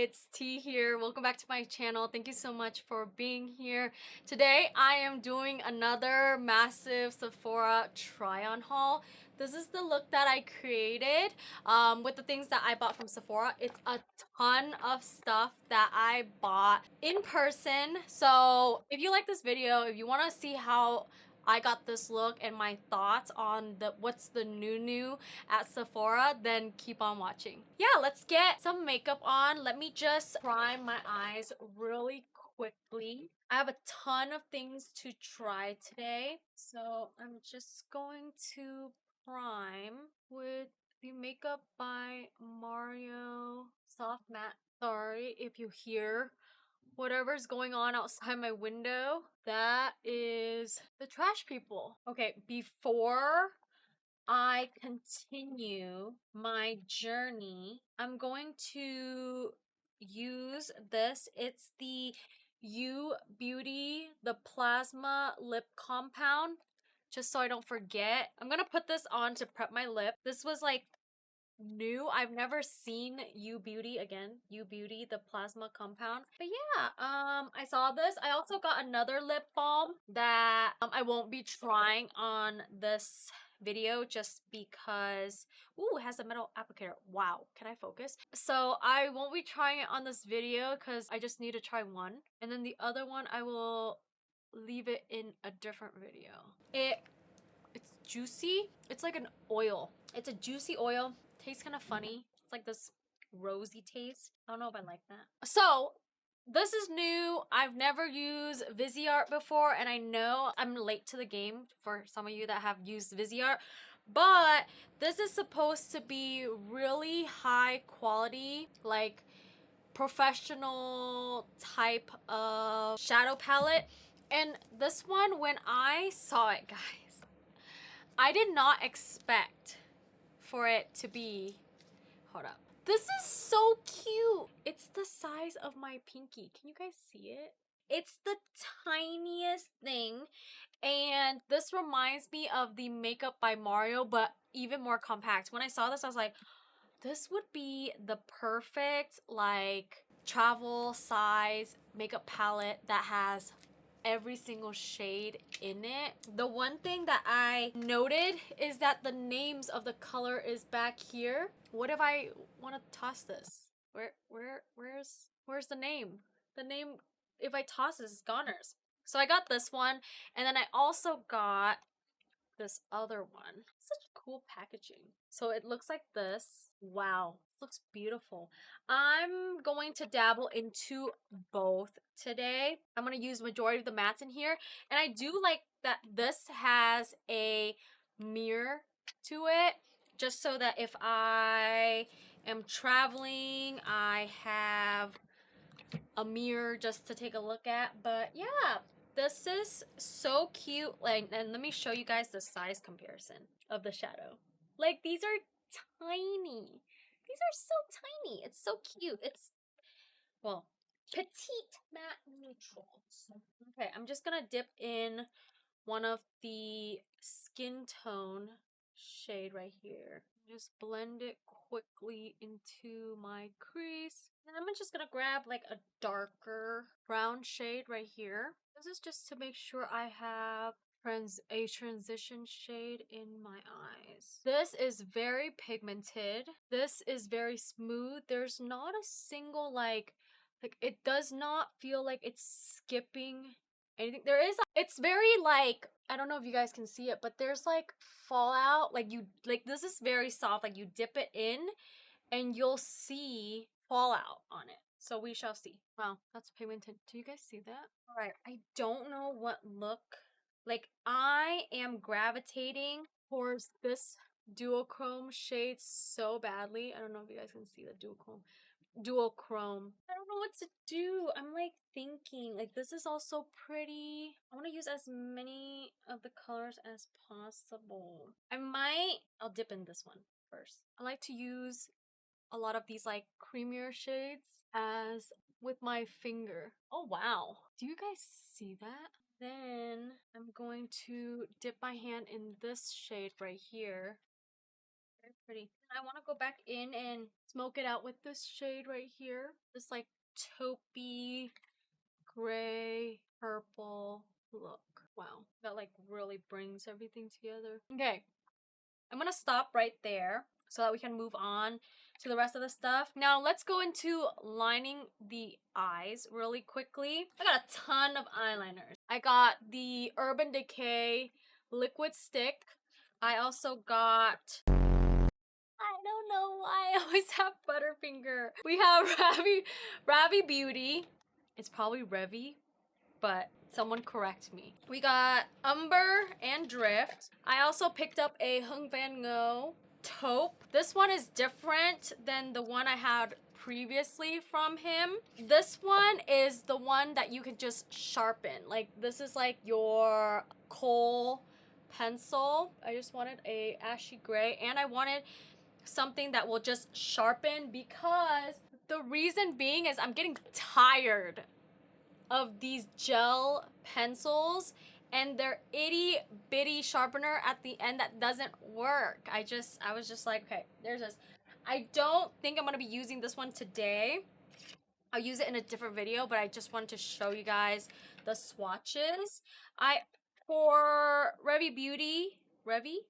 it's T here. Welcome back to my channel. Thank you so much for being here. Today I am doing another massive Sephora try-on haul. This is the look that I created with the things that I bought from Sephora. It's a ton of stuff that I bought in person. So if you like this video, if you want to see how I got this look and my thoughts on what's the new at Sephora, then keep on watching. Yeah, let's get some makeup on. Let me just prime my eyes really quickly. I have a ton of things to try today, so I'm just going to prime with the Makeup by Mario Soft Matte. Sorry if you hear whatever's going on outside my window. That is the trash people. Okay, before I continue my journey, I'm going to use this. It's the U Beauty, the Plasma Lip Compound, just so I don't forget. I'm gonna put this on to prep my lip. This was like new. I've never seen U Beauty the Plasma Compound. But yeah, I saw this. I also got another lip balm that I won't be trying on this video just because it has a metal applicator. Wow, can I focus? So I won't be trying it on this video because I just need to try one, and then the other one I will leave it in a different video. It's juicy. It's like an oil. It's a juicy oil. Tastes kind of funny. It's like this rosy taste. I don't know if I like that. So this is new. I've never used Viseart before, and I know I'm late to the game for some of you that have used Viseart, but this is supposed to be really high quality, like professional type of shadow palette. And this one, when I saw it, guys, I did not expect for it to be, hold up. This is so cute. It's the size of my pinky. Can you guys see it? It's the tiniest thing. And this reminds me of the Makeup by Mario, but even more compact. When I saw this, I was like, this would be the perfect like travel size makeup palette that has every single shade in it. The one thing that I noted is that the names of the color is back here. What if I want to toss this? Where's the name? The name, if I toss this, is goners. So I got this one, and then I also got this other one. Such cool packaging. So it looks like this. Wow, it looks beautiful. I'm going to dabble into both today. I'm going to use majority of the mattes in here, and I do like that this has a mirror to it, just so that if I am traveling, I have a mirror just to take a look at. But yeah, this is so cute. Like, and let me show you guys the size comparison of the shadow. Like, these are tiny. These are so tiny. It's so cute. It's, well, petite matte neutrals. Okay, I'm just gonna dip in one of the skin tone shade right here. Just blend it quickly into my crease. And I'm just gonna grab like a darker brown shade right here. This is just to make sure I have a transition shade in my eyes. This is very pigmented. This is very smooth. There's not a single like it does not feel like it's skipping anything. There is, it's very like, I don't know if you guys can see it, but there's like fallout. Like this is very soft. Like you dip it in and you'll see fallout on it. So we shall see. Wow, that's pigmented. Do you guys see that? All right, I don't know what look. Like, I am gravitating towards this duochrome shade so badly. I don't know if you guys can see the duochrome. I don't know what to do. I'm like thinking, like, this is also pretty. I want to use as many of the colors as possible. I'll dip in this one first. I like to use a lot of these like creamier shades as with my finger. Oh wow, do you guys see that? Then I'm going to dip my hand in this shade right here. Very pretty. I want to go back in and smoke it out with this shade right here. This like taupey, gray, purple look. Wow, that like really brings everything together. Okay, I'm gonna stop right there so that we can move on to the rest of the stuff. Now let's go into lining the eyes really quickly. I got a ton of eyeliners. I got the Urban Decay liquid stick. I also got, I don't know why I always have Butterfinger. We have Ravi Beauty. It's probably Revy, but someone correct me. We got Umber and Drift. I also picked up a Hung Van Ngo taupe. This one is different than the one I had previously from him. This one is the one that you can just sharpen. Like this is like your kohl pencil. I just wanted a ashy gray, and I wanted something that will just sharpen, because the reason being is I'm getting tired of these gel pencils and their itty bitty sharpener at the end that doesn't work. I was just like, okay, there's this. I don't think I'm gonna be using this one today. I'll use it in a different video, but I just wanted to show you guys the swatches. For Ravi Beauty, Ravi,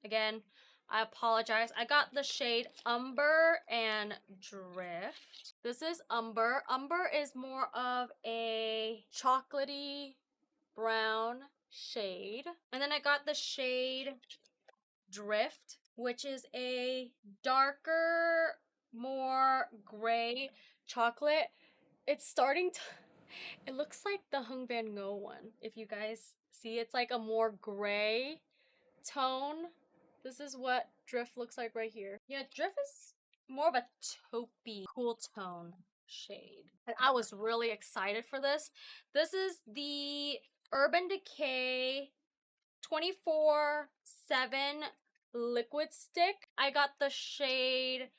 again, I apologize. I got the shade Umber and Drift. This is Umber. Umber is more of a chocolatey brown shade. And then I got the shade Drift, which is a darker, more gray chocolate. It's starting to... It looks like the Hung Van Ngo one. If you guys see, it's like a more gray tone. This is what Drift looks like right here. Yeah, Drift is more of a taupey, cool tone shade. And I was really excited for this. This is the Urban Decay 24/7 liquid stick. I got the shade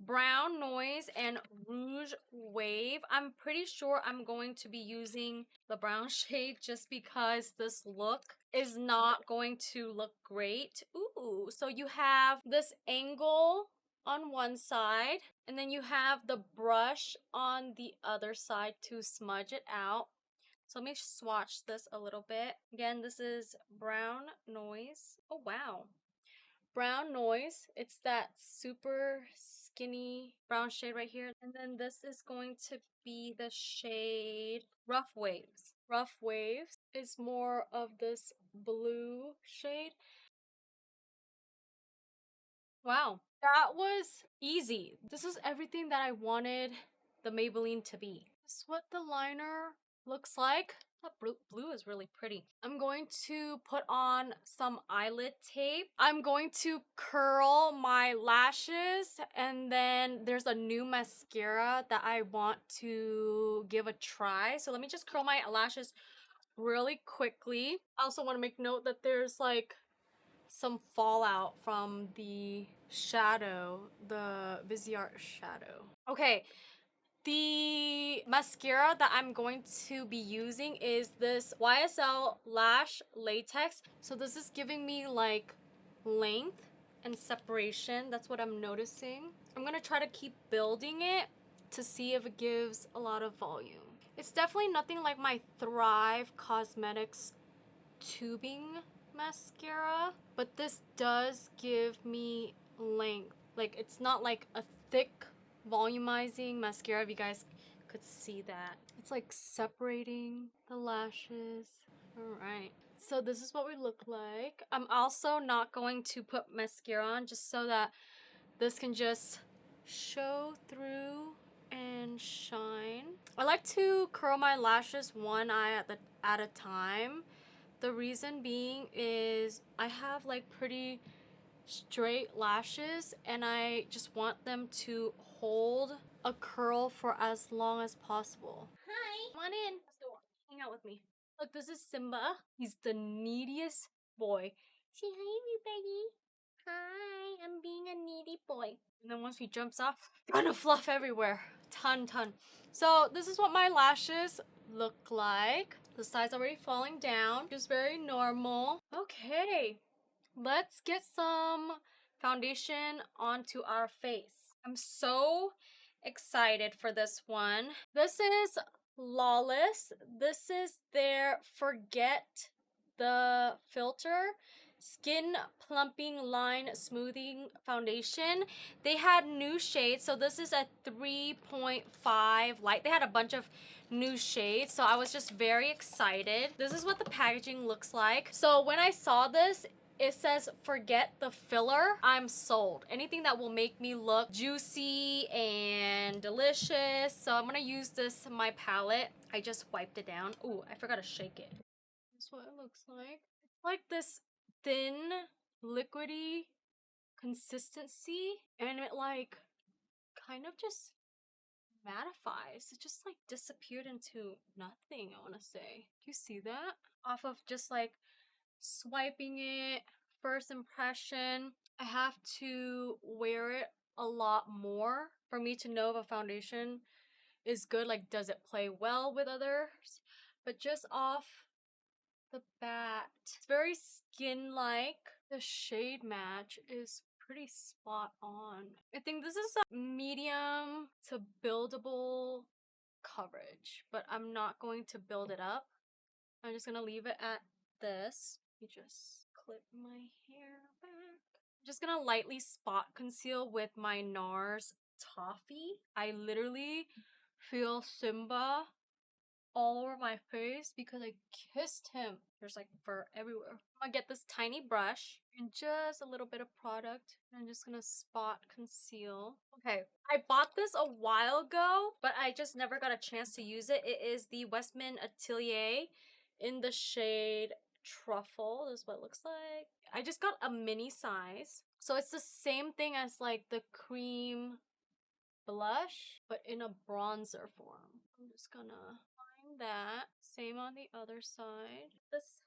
Brown Noise and Rouge Wave. I'm pretty sure I'm going to be using the brown shade just because this look is not going to look great. Ooh, so you have this angle on one side, and then you have the brush on the other side to smudge it out. So let me swatch this a little bit. Again, this is Brown Noise. Oh, wow. Brown Noise. It's that super skinny brown shade right here. And then this is going to be the shade Rough Waves. Rough Waves is more of this blue shade. Wow, that was easy. This is everything that I wanted the Maybelline to be. This is what the liner looks like. That blue is really pretty. I'm going to put on some eyelid tape. I'm going to curl my lashes, and then there's a new mascara that I want to give a try. So let me just curl my lashes really quickly. I also want to make note that there's like some fallout from the shadow, the Viseart shadow. Okay. The mascara that I'm going to be using is this YSL Lash Latex. So this is giving me like length and separation. That's what I'm noticing. I'm gonna try to keep building it to see if it gives a lot of volume. It's definitely nothing like my Thrive Cosmetics tubing mascara, but this does give me length. Like it's not like a thick volumizing mascara, if you guys could see that. It's like separating the lashes. All right, so this is what we look like. I'm also not going to put mascara on just so that this can just show through and shine. I like to curl my lashes one eye at a time. The reason being is I have like pretty straight lashes and I just want them to hold a curl for as long as possible. Hi! Come on in. Let's go hang out with me. Look, this is Simba. He's the neediest boy. Say hi, everybody. Hi, I'm being a needy boy. And then once he jumps off, gonna fluff everywhere. Ton. So this is what my lashes look like. The side's already falling down. Just very normal. Okay. Let's get some foundation onto our face. I'm so excited for this one. This is Lawless. This is their Forget the Filter Skin Plumping Line Smoothing Foundation. They had new shades, so this is a 3.5 light. They had a bunch of new shades, so I was just very excited. This is what the packaging looks like. So when I saw this, it says forget the filler. I'm sold. Anything that will make me look juicy and delicious. So I'm gonna use this in my palette. I just wiped it down. Ooh, I forgot to shake it. That's what it looks like. It's like this thin, liquidy consistency, and it like kind of just mattifies. It just like disappeared into nothing, I want to say. You see that? Off of just like swiping it, first impression. I have to wear it a lot more for me to know if a foundation is good. Like, does it play well with others? But just off the bat, it's very skin-like. The shade match is pretty spot on. I think this is a medium to buildable coverage, but I'm not going to build it up. I'm just gonna leave it at this. Let me just clip my hair back. I'm just gonna lightly spot conceal with my Nars Toffee. I literally feel Simba all over my face because I kissed him. There's like fur everywhere. I'm gonna get this tiny brush and just a little bit of product. I'm just gonna spot conceal. Okay, I bought this a while ago, but I just never got a chance to use it. It is the Westman Atelier in the shade Truffle. This is what it looks like. I just got a mini size. So it's the same thing as like the cream blush, but in a bronzer form. I'm just gonna that. Same on the other side. This,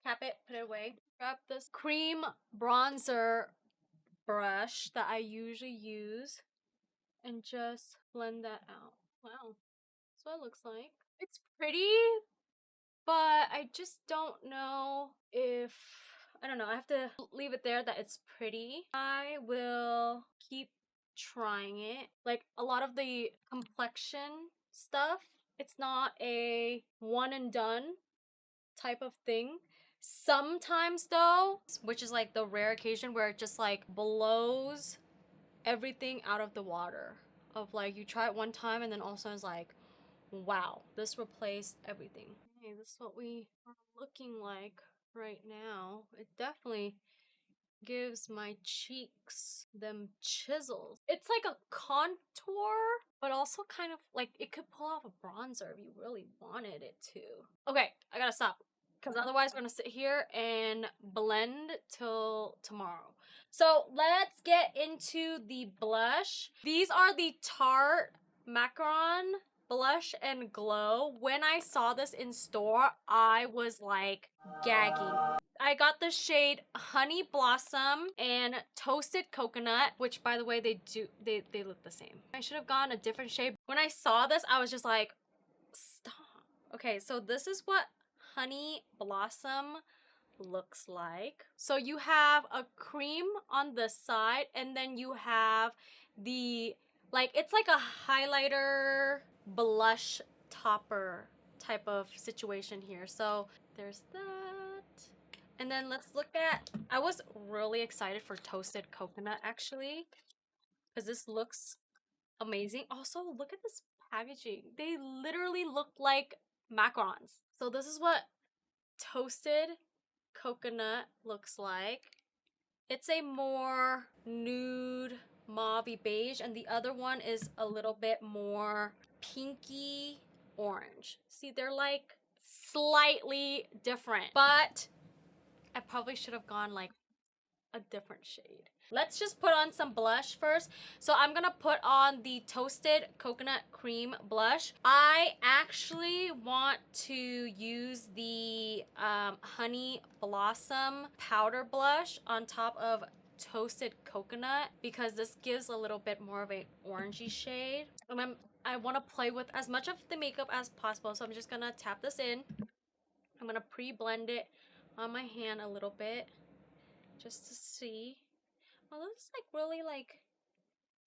cap it, put it away. Grab this cream bronzer brush that I usually use and just blend that out. Wow, that's what it looks like. It's pretty, but I just don't know if, I don't know, I have to leave it there that it's pretty. I will keep trying it. Like a lot of the complexion stuff, it's not a one and done type of thing. Sometimes though, which is like the rare occasion where it just like blows everything out of the water. Of like you try it one time and then also it's like, wow, this replaced everything. Hey, this is what we are looking like right now. It definitely gives my cheeks them chisels. It's like a contour, but also kind of like it could pull off a bronzer if you really wanted it to. Okay, I gotta stop because otherwise we're gonna sit here and blend till tomorrow. So let's get into the blush. These are the Tarte Macaron Blush and Glow. When I saw this in store, I was like gagging. I got the shade Honey Blossom and Toasted Coconut, which by the way, they look the same. I should have gotten a different shade. When I saw this, I was just like, stop. Okay, so this is what Honey Blossom looks like. So you have a cream on this side and then you have the, like, it's like a highlighter blush topper type of situation here. So there's that. And then let's look at, I was really excited for Toasted Coconut actually, because this looks amazing. Also, look at this packaging. They literally look like macarons. So this is what Toasted Coconut looks like. It's a more nude mauve-y beige, and the other one is a little bit more pinky orange. See, they're like slightly different, but I probably should have gone like a different shade. Let's just put on some blush first. So I'm gonna put on the Toasted Coconut Cream blush. I actually want to use the Honey Blossom powder blush on top of Toasted Coconut because this gives a little bit more of a orangey shade. And I want to play with as much of the makeup as possible, so I'm just gonna tap this in. I'm gonna pre-blend it on my hand a little bit just to see. Oh, this is like really like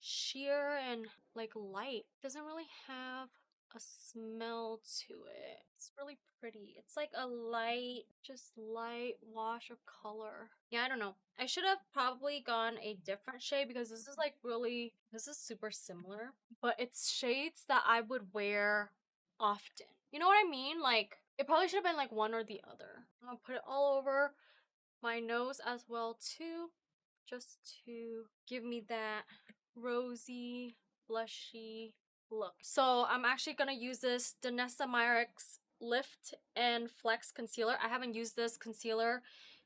sheer and like light. Doesn't really have a smell to it. It's really pretty. It's like a light, just light wash of color. Yeah, I don't know. I should have probably gone a different shade because this is like really, this is super similar, but it's shades that I would wear often. You know what I mean? Like, it probably should have been like one or the other. I'm gonna put it all over my nose as well too, just to give me that rosy, blushy look. So I'm actually gonna use this Danessa Myricks Lift and Flex Concealer. I haven't used this concealer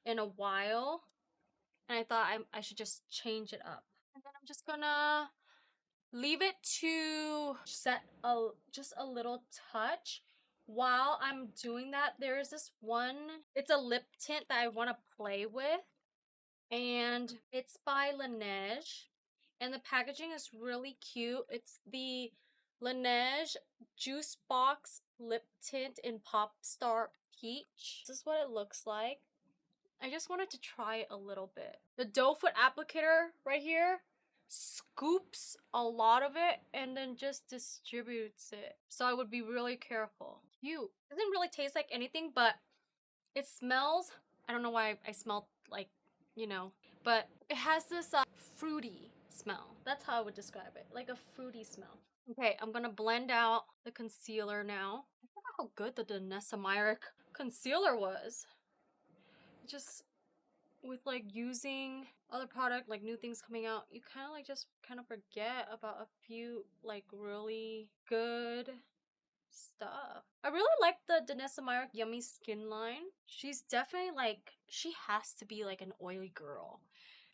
in a while, and I thought I should just change it up. And then I'm just gonna leave it to set just a little touch. While I'm doing that, there's this one, it's a lip tint that I want to play with, and it's by Laneige, and the packaging is really cute. It's the Laneige Juice Box Lip Tint in Pop Star Peach. This is what it looks like. I just wanted to try it a little bit. The doe foot applicator right here scoops a lot of it and then just distributes it. So I would be really careful. Cute. It doesn't really taste like anything, but it smells, I don't know why I smelled like, you know, but it has this fruity smell. That's how I would describe it, like a fruity smell. Okay, I'm gonna blend out the concealer now. I forgot how good the Danessa Myrick concealer was. Just with like using other product, like new things coming out, you kind of like just kind of forget about a few like really good stuff. I really like the Danessa Myrick Yummy Skin line. She's definitely like, she has to be like an oily girl,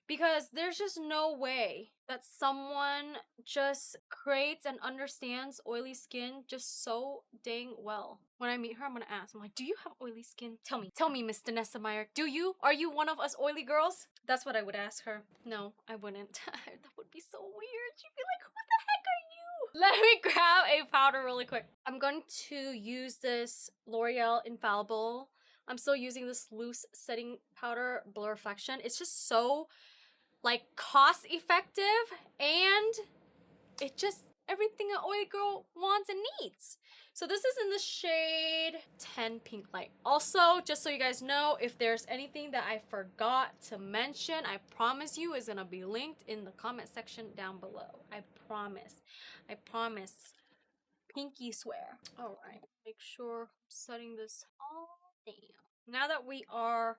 because there's just no way that someone just creates and understands oily skin just so dang well. When I meet her, I'm gonna ask, I'm like, do you have oily skin? Tell me, Miss Danessa Myrick, do you? Are you one of us oily girls? That's what I would ask her. No, I wouldn't. That would be so weird. She'd be like, who the heck are you? Let me grab a powder really quick. I'm going to use this L'Oreal Infallible. I'm still using this loose setting powder, Blur-Fection. It's just so like cost effective, and it just everything an oily girl wants and needs. So this is in the shade 10 Pink Light. Also, just so you guys know, if there's anything that I forgot to mention, I promise you is gonna be linked in the comment section down below. I promise. I promise. Pinky swear. All right, make sure I'm setting this all down. Now that we are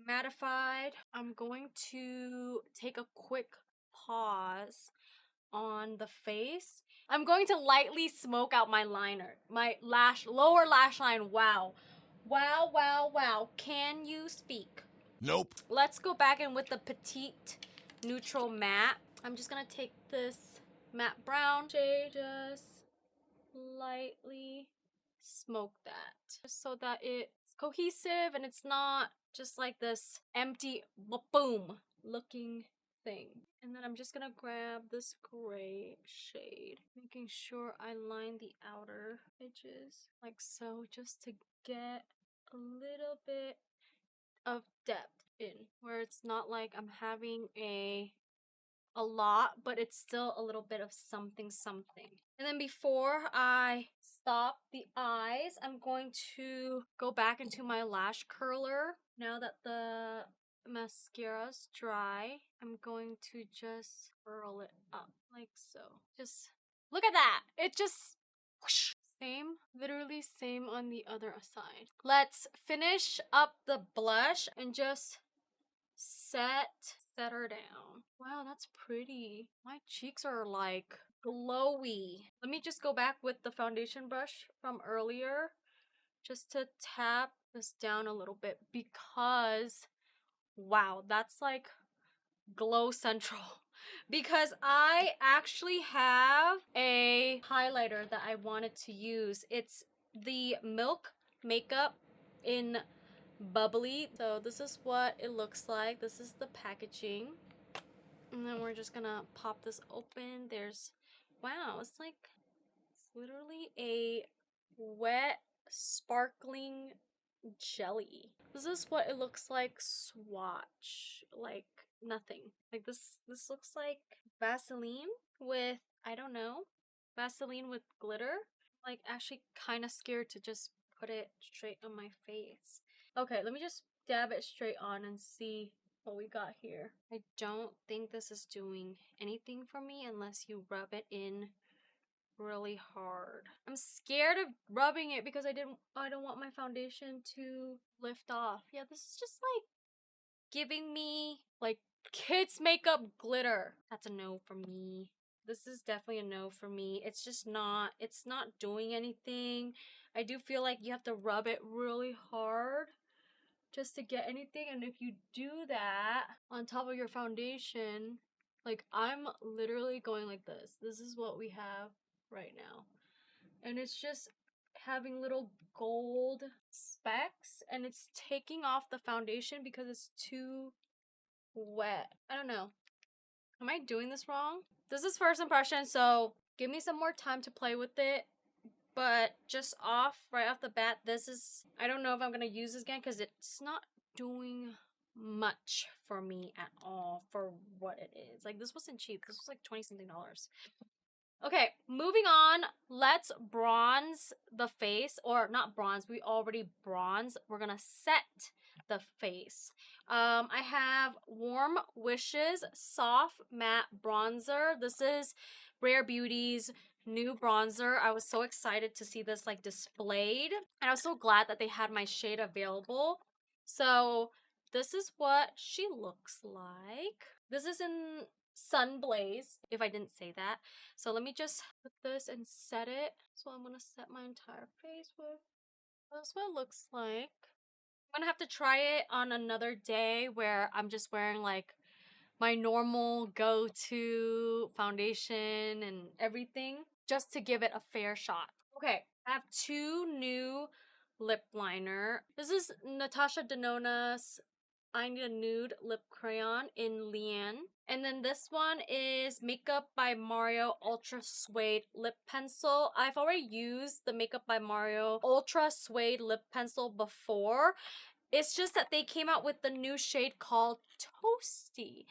mattified, I'm going to take a quick pause on the face. I'm going to lightly smoke out my liner, my lower lash line. Wow. Wow, wow, wow. Can you speak? Nope. Let's go back in with the Petite Neutral Matte. I'm just gonna take this matte brown shade, just lightly smoke that, just so that it's cohesive and it's not just like this empty boom looking thing. And then I'm just gonna grab this gray shade, making sure I line the outer edges like so, just to get a little bit of depth in, where it's not like I'm having a lot, but it's still a little bit of something. And then before I stop the eyes, I'm going to go back into my lash curler. Now that the mascara's dry, I'm going to just curl it up like so. Just look at that. It just whoosh. Same, literally same on the other side. Let's finish up the blush and just set her down. Wow, that's pretty. My cheeks are like glowy. Let me just go back with the foundation brush from earlier just to tap this down a little bit, because wow, that's like glow central. Because I actually have a highlighter that I wanted to use. It's the Milk Makeup in Bubbly. So this is what it looks like. This is the packaging. And then we're just gonna pop this open. There's, wow, it's like, it's literally a wet, sparkling jelly. This is what it looks like swatch. Like, nothing. Like this looks like Vaseline with, I don't know, Vaseline with glitter. Like actually kind of scared to just put it straight on my face. Okay, let me just dab it straight on and see what we got here. I don't think this is doing anything for me unless you rub it in really hard. I'm scared of rubbing it because I don't want my foundation to lift off. Yeah, this is just like giving me like kids makeup glitter. That's a no for me. This is definitely a no for me. It's not doing anything. I do feel like you have to rub it really hard just to get anything, and if you do that on top of your foundation, like I'm literally going like this. This is what we have right now. And it's just having little gold specks, and it's taking off the foundation because it's too wet. I don't know. Am I doing this wrong? This is first impression, so give me some more time to play with it. But just right off the bat, this is, I don't know if I'm gonna use this again because it's not doing much for me at all for what it is. Like this wasn't cheap. This was like 20 something dollars. Okay, moving on. Let's bronze the face, or not bronze. We already bronze. We're gonna set the face. I have Warm Wishes Soft Matte Bronzer. This is Rare Beauty's new bronzer. I was so excited to see this like displayed, and I was so glad that they had my shade available. So this is what she looks like. This is in Sun Blaze, if I didn't say that. So let me just put this and set it. So I'm gonna set my entire face with. That's what it looks like. I'm gonna have to try it on another day where I'm just wearing like my normal go-to foundation and everything, just to give it a fair shot. Okay, I have two new lip liner. This is Natasha Denona's I Need a Nude Lip Crayon in Lian. And then this one is Makeup by Mario Ultra Suede Lip Pencil. I've already used the Makeup by Mario Ultra Suede Lip Pencil before. It's just that they came out with the new shade called Toasty.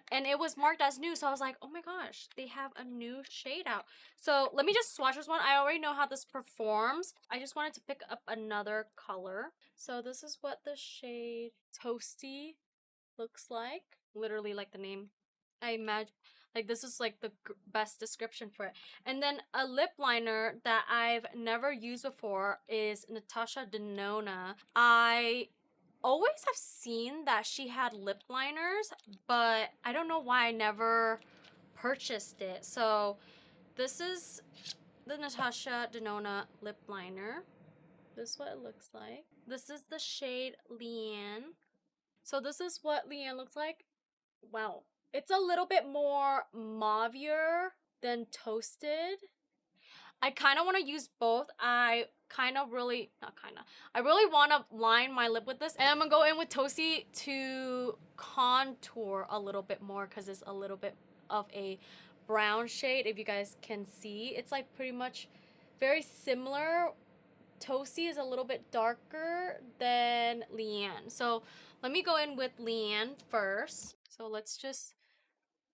And it was marked as new, so I was like, oh my gosh, they have a new shade out. So let me just swatch this one. I already know how this performs. I just wanted to pick up another color. So this is what the shade Toasty looks like. Literally like the name. I imagine, like this is like the best description for it. And then a lip liner that I've never used before is Natasha Denona. I always have seen that she had lip liners, but I don't know why I never purchased it. So this is the Natasha Denona lip liner. This is what it looks like. This is the shade Lian. So this is what Lian looks like. Wow. It's a little bit more mauvier than Toasted. I kind of want to use both. I really want to line my lip with this. And I'm going to go in with Toasty to contour a little bit more because it's a little bit of a brown shade. If you guys can see, it's like pretty much very similar. Toasty is a little bit darker than Lian. So let me go in with Lian first. So let's just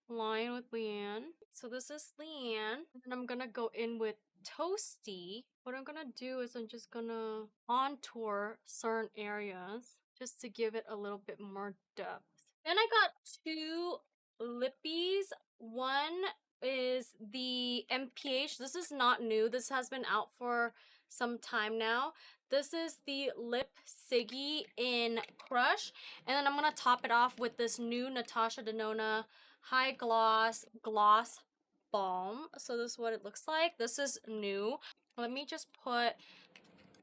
line with Lian. So this is Lian. And I'm gonna go in with Toasty. What I'm gonna do is I'm just gonna contour certain areas just to give it a little bit more depth. Then I got two lippies. One is the MPH. This is not new. This has been out for some time now. This is the Lip Siggy in Crush. And then I'm gonna top it off with this new Natasha Denona High Gloss Balm. So this is what it looks like. This is new. Let me just put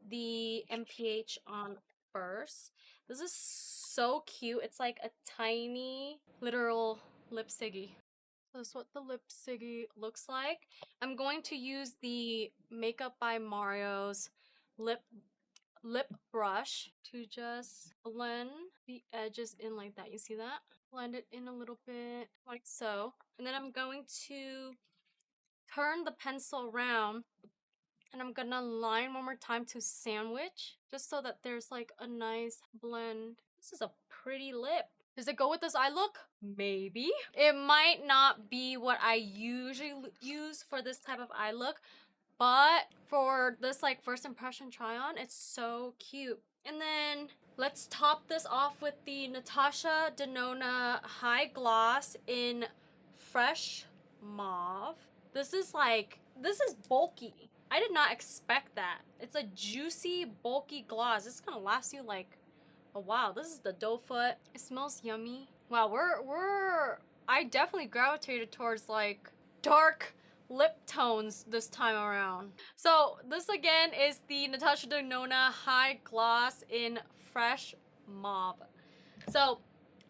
the MPH on first. This is so cute. It's like a tiny literal lip siggy. So this is what the lip siggy looks like. I'm going to use the Makeup by Mario's lip brush to just blend the edges in like that. You see that? Blend it in a little bit like so. And then I'm going to turn the pencil around and I'm gonna line one more time to sandwich just so that there's like a nice blend. This is a pretty lip. Does it go with this eye look? Maybe. It might not be what I usually use for this type of eye look, but for this like first impression try on, it's so cute. And then let's top this off with the Natasha Denona High Gloss in Fresh Mauve. This is bulky. I did not expect that. It's a juicy, bulky gloss. It's gonna last you like a while. This is the doe foot. It smells yummy. Wow, I definitely gravitated towards like dark lip tones this time around. So this again is the Natasha Denona High Gloss in Fresh Mauve. So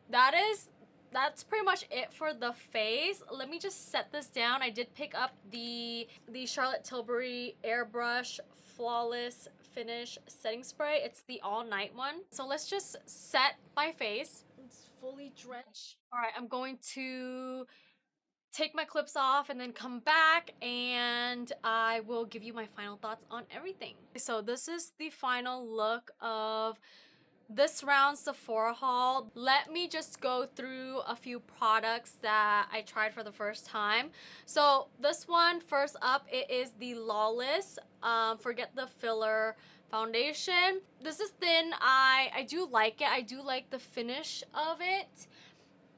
that's pretty much it for the face. Let me just set this down. I did pick up the Charlotte Tilbury Airbrush Flawless Finish Setting Spray. It's the all night one. So let's just set my face. It's fully drenched. All right, I'm going to take my clips off and then come back and I will give you my final thoughts on everything. So this is the final look of this round Sephora haul. Let me just go through a few products that I tried for the first time. So this one, first up, it is the Lawless Forget the Filler foundation. This is thin. I do like it. I do like the finish of it.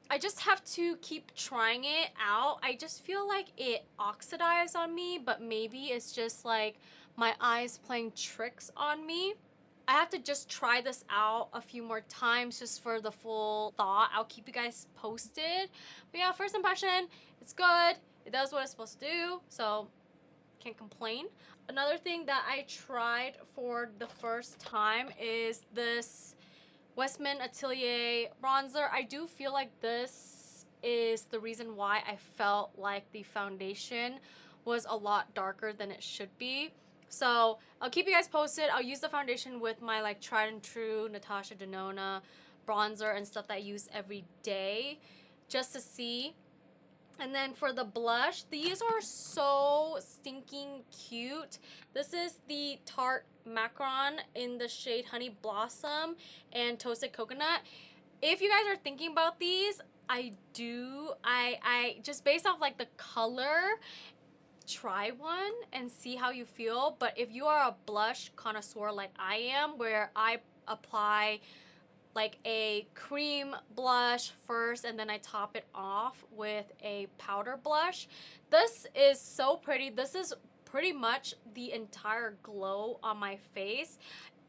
I just have to keep trying it out. I just feel like it oxidized on me, but maybe it's just like my eyes playing tricks on me. I have to just try this out a few more times just for the full thought. I'll keep you guys posted. But yeah, first impression, it's good. It does what it's supposed to do, so can't complain. Another thing that I tried for the first time is this Westman Atelier bronzer. I do feel like this is the reason why I felt like the foundation was a lot darker than it should be. So I'll keep you guys posted. I'll use the foundation with my like tried and true Natasha Denona bronzer and stuff that I use every day just to see. And then for the blush, these are so stinking cute. This is the Tarte Macaron in the shade Honey Blossom and Toasted Coconut. If you guys are thinking about these, I just based off like the color, try one and see how you feel. But if you are a blush connoisseur like I am, where I apply like a cream blush first and then I top it off with a powder blush, this is so pretty. This is pretty much the entire glow on my face.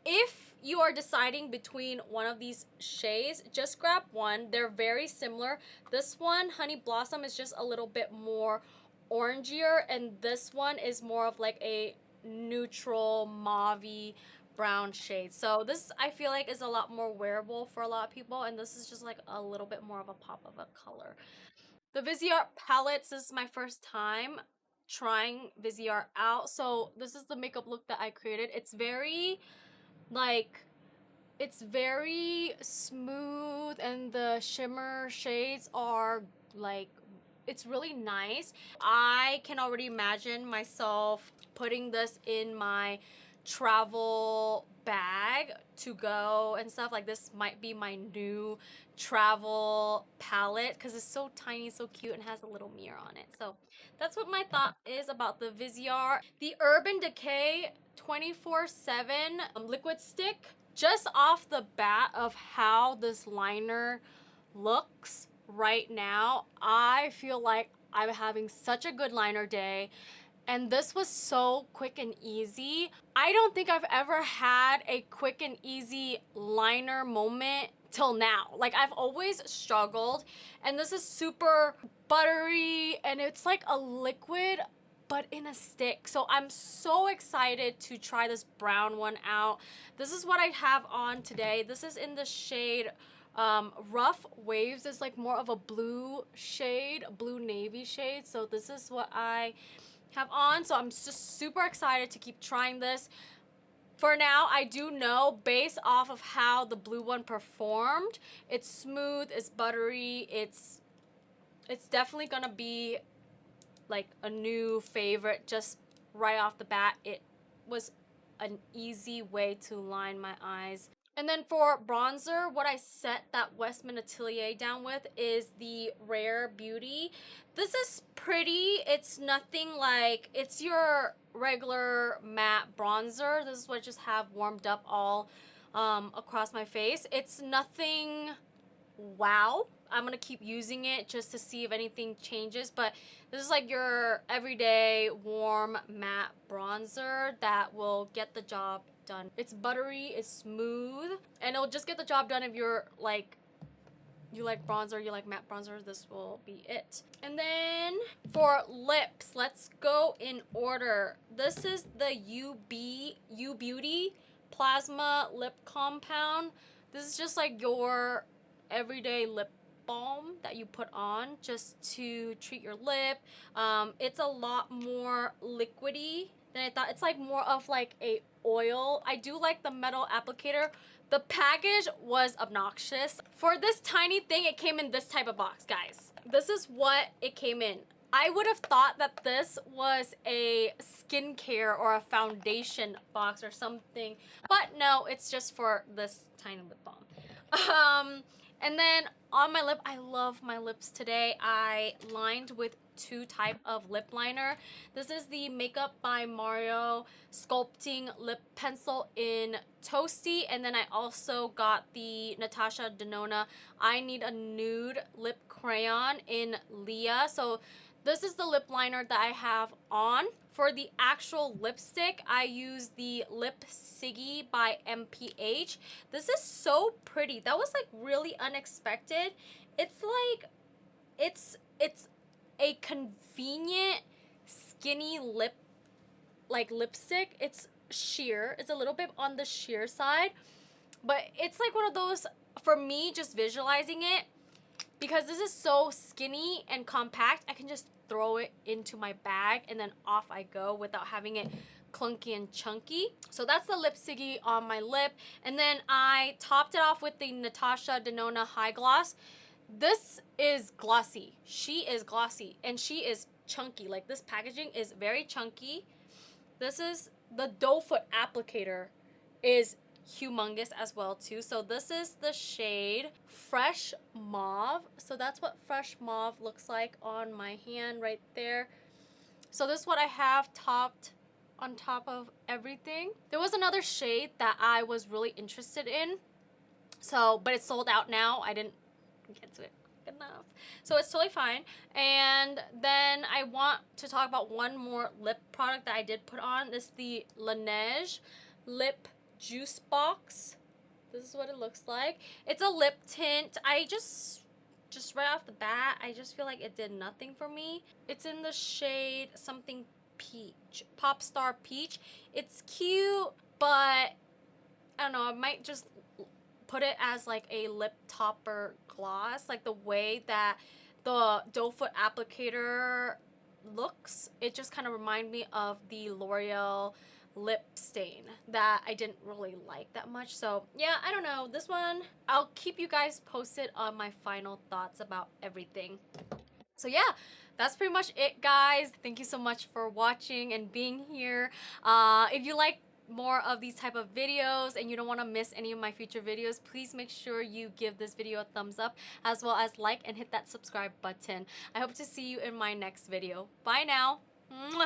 If you are deciding between one of these shades, just grab one. They're very similar. This one, Honey Blossom, is just a little bit more orangier, and this one is more of like a neutral mauve-y brown shade. So this, I feel like, is a lot more wearable for a lot of people, and this is just like a little bit more of a pop of a color. The Viseart palettes, this is my first time trying Viseart out, so this is the makeup look that I created. It's very smooth, and the shimmer shades are like, it's really nice. I can already imagine myself putting this in my travel bag to go and stuff. Like, this might be my new travel palette because it's so tiny, so cute, and has a little mirror on it. So that's what my thought is about the Viseart. The Urban Decay 24/7 liquid stick. Just off the bat of how this liner looks right now, I feel like I'm having such a good liner day, and this was so quick and easy. I don't think I've ever had a quick and easy liner moment till now. Like, I've always struggled, and this is super buttery, and it's like a liquid but in a stick. So I'm so excited to try this brown one out. This is what I have on today. This is in the shade Rough Waves. Is like more of a blue shade, blue navy shade. So this is what I have on. So I'm just super excited to keep trying this. For now, I do know, based off of how the blue one performed, it's smooth, it's buttery, it's definitely gonna be like a new favorite just right off the bat. It was an easy way to line my eyes And then for bronzer, what I set that Westman Atelier down with is the Rare Beauty. This is pretty. It's nothing like, it's your regular matte bronzer. This is what I just have warmed up all across my face. It's nothing wow. I'm gonna keep using it just to see if anything changes, but this is like your everyday warm matte bronzer that will get the job done. It's buttery, it's smooth, and it'll just get the job done if you're like, you like bronzer, you like matte bronzer, this will be it. And then for lips, let's go in order. This is the U Beauty Plasma Lip Compound. This is just like your everyday lip balm that you put on just to treat your lip. It's a lot more liquidy than I thought. It's like more of like a oil. I do like the metal applicator. The package was obnoxious. For this tiny thing, it came in this type of box, guys. This is what it came in. I would have thought that this was a skincare or a foundation box or something, but no, it's just for this tiny lip balm. And then on my lip, I love my lips today. I lined with two type of lip liner. This is the Makeup by Mario Sculpting Lip Pencil in Toasty. And then I also got the Natasha Denona I Need a Nude Lip Crayon in Leah. So this is the lip liner that I have on. For the actual lipstick, I use the Lip Siggy by MPH. This is so pretty. That was like really unexpected. It's like, it's a convenient skinny lipstick. It's sheer. It's a little bit on the sheer side, but it's like one of those, for me, just visualizing it, because this is so skinny and compact, I can just throw it into my bag and then off I go without having it clunky and chunky. So that's the Lip Siggy on my lip. And then I topped it off with the Natasha Denona High Gloss. This is glossy. She is glossy and she is chunky. Like, this packaging is very chunky. This is the doe foot applicator is humongous as well too. So this is the shade Fresh Mauve. So that's what Fresh Mauve looks like on my hand right there. So this is what I have topped on top of everything. There was another shade that I was really interested in, so but it's sold out now. I didn't get to it good enough, so it's totally fine. And then I want to talk about one more lip product that I did put on. This is the Laneige Lip Juice Box. This is what it looks like. It's a lip tint. I just right off the bat, I just feel like it did nothing for me. It's in the shade something peach, Pop Star Peach. It's cute, but I don't know, I might just put it as like a lip topper gloss. Like the way that the doe foot applicator looks, it just kind of reminds me of the L'Oreal lip stain that I didn't really like that much. So yeah, I don't know, this one I'll keep you guys posted on my final thoughts about everything. So yeah, that's pretty much it, guys. Thank you so much for watching and being here. If you like more of these type of videos and you don't want to miss any of my future videos, please make sure you give this video a thumbs up, as well as like and hit that subscribe button. I hope to see you in my next video. Bye now. Mwah.